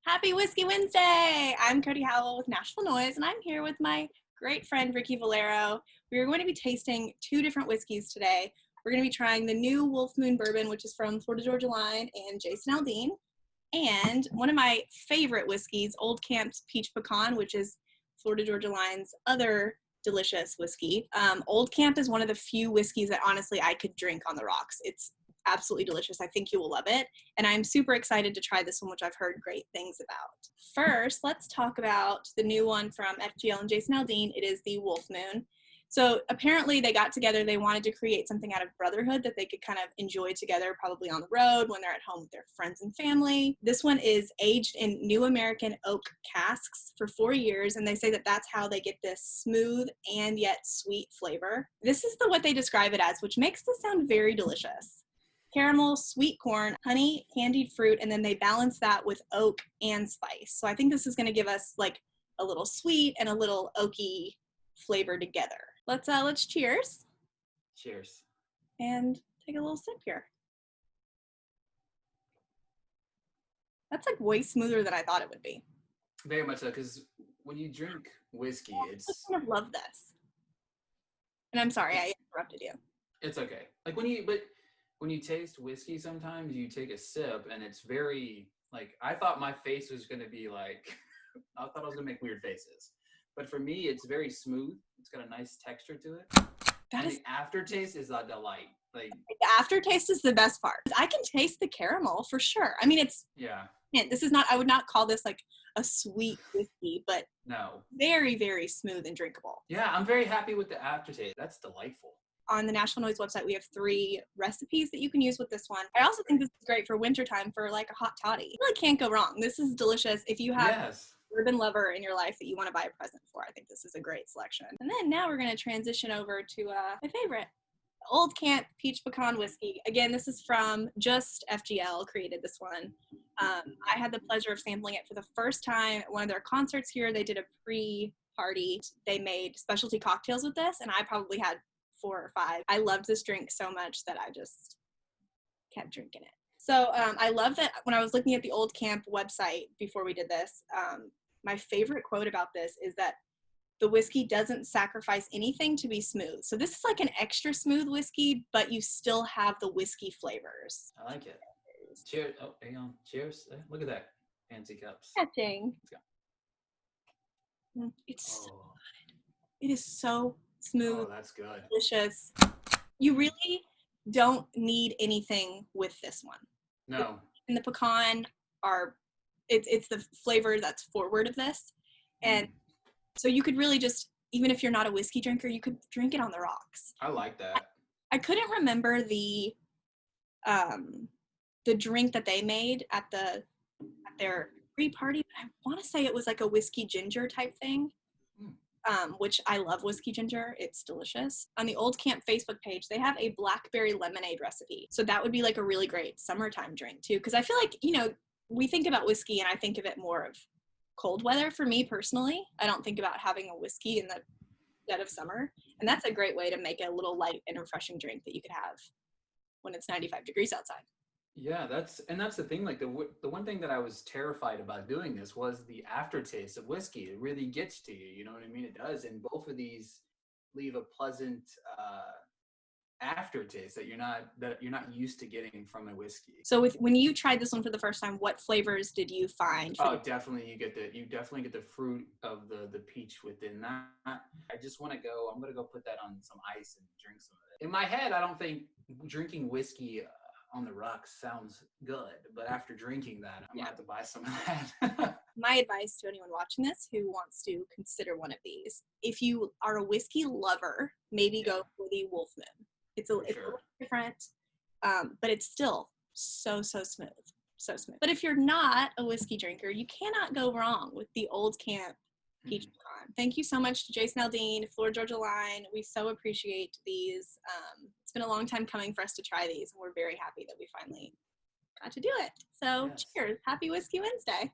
Happy Whiskey Wednesday! I'm Cody Howell with Nashville Noise, and I'm here with my great friend Ricky Valero. We are going to be tasting two different whiskeys today. We're going to be trying the new Wolf Moon Bourbon, which is from Florida Georgia Line and Jason Aldean, and one of my favorite whiskeys, Old Camp's Peach Pecan, which is Florida Georgia Line's other delicious whiskey. Old Camp is one of the few whiskeys that honestly I could drink on the rocks. It's absolutely delicious. I think you will love it. And I'm super excited to try this one, which I've heard great things about. First, let's talk about the new one from FGL and Jason Aldean. It is the Wolf Moon. So apparently they got together, they wanted to create something out of brotherhood that they could kind of enjoy together, probably on the road when they're at home with their friends and family. This one is aged in New American oak casks for 4 years, and they say that that's how they get this smooth and yet sweet flavor. This is what they describe it as, which makes this sound very delicious. Caramel, sweet corn, honey, candied fruit, and then they balance that with oak and spice. So I think this is going to give us like a little sweet and a little oaky flavor together. Let's cheers. Cheers. And take a little sip here. That's like way smoother than I thought it would be. Very much so, because when you drink whiskey, it's... I kind of love this. And I'm sorry, I interrupted you. It's okay. Like when you taste whiskey, sometimes you take a sip and it's very, like, I thought my face was going to be like, I thought I was going to make weird faces. But for me, it's very smooth. It's got a nice texture to it. The aftertaste is a delight. Like the aftertaste is the best part. I can taste the caramel for sure. I mean, it's this is not. I would not call this like a sweet whiskey, but no, very, very smooth and drinkable. Yeah, I'm very happy with the aftertaste. That's delightful. On the Nashville Noise website, we have 3 recipes that you can use with this one. I also think this is great for wintertime for like a hot toddy. You really can't go wrong. This is delicious. If you have bourbon lover in your life that you want to buy a present for, I think this is a great selection. And then now we're going to transition over to my favorite, Old Camp Peach Pecan Whiskey. Again, this is from just FGL, created this one. I had the pleasure of sampling it for the first time at one of their concerts here. They did a pre-party. They made specialty cocktails with this, and I probably had 4 or 5. I loved this drink so much that I just kept drinking it. So I love that when I was looking at the Old Camp website before we did this, my favorite quote about this is that the whiskey doesn't sacrifice anything to be smooth. So this is like an extra smooth whiskey, but you still have the whiskey flavors. I like it. Cheers. Oh, hang on. Cheers. Look at that. Fancy cups. Catching. Let's go. It's so good. It is so smooth. Oh, that's good. Delicious. You really don't need anything with this one. No. And the pecan it's the flavor that's forward of this. And so you could really just, even if you're not a whiskey drinker, you could drink it on the rocks. I like that. I couldn't remember the drink that they made at their pre-party, but I want to say it was like a whiskey ginger type thing. Which I love whiskey ginger. It's delicious. On the Old Camp Facebook page, they have a blackberry lemonade recipe. So that would be like a really great summertime drink too. Because I feel like, we think about whiskey and I think of it more of cold weather for me personally. I don't think about having a whiskey in the dead of summer. And that's a great way to make a little light and refreshing drink that you could have when it's 95 degrees outside. Yeah, that's the thing. Like the one thing that I was terrified about doing this was the aftertaste of whiskey. It really gets to you. You know what I mean? It does. And both of these leave a pleasant aftertaste that you're not used to getting from a whiskey. So when you tried this one for the first time, what flavors did you find? Definitely you definitely get the fruit of the peach within that. I'm gonna go put that on some ice and drink some of it. In my head, I don't think drinking whiskey on the rocks sounds good, but after drinking that, I'm gonna have to buy some of that. My advice to anyone watching this who wants to consider one of these, if you are a whiskey lover, maybe go for the Wolf Moon. It's a little different, but it's still so smooth, so smooth. But if you're not a whiskey drinker, you cannot go wrong with the Old Camp Peach Pecan. Thank you so much to Jason Aldean, Florida Georgia Line. We so appreciate these. It's been a long time coming for us to try these, and we're very happy that we finally got to do it. So cheers. Happy Whiskey Wednesday.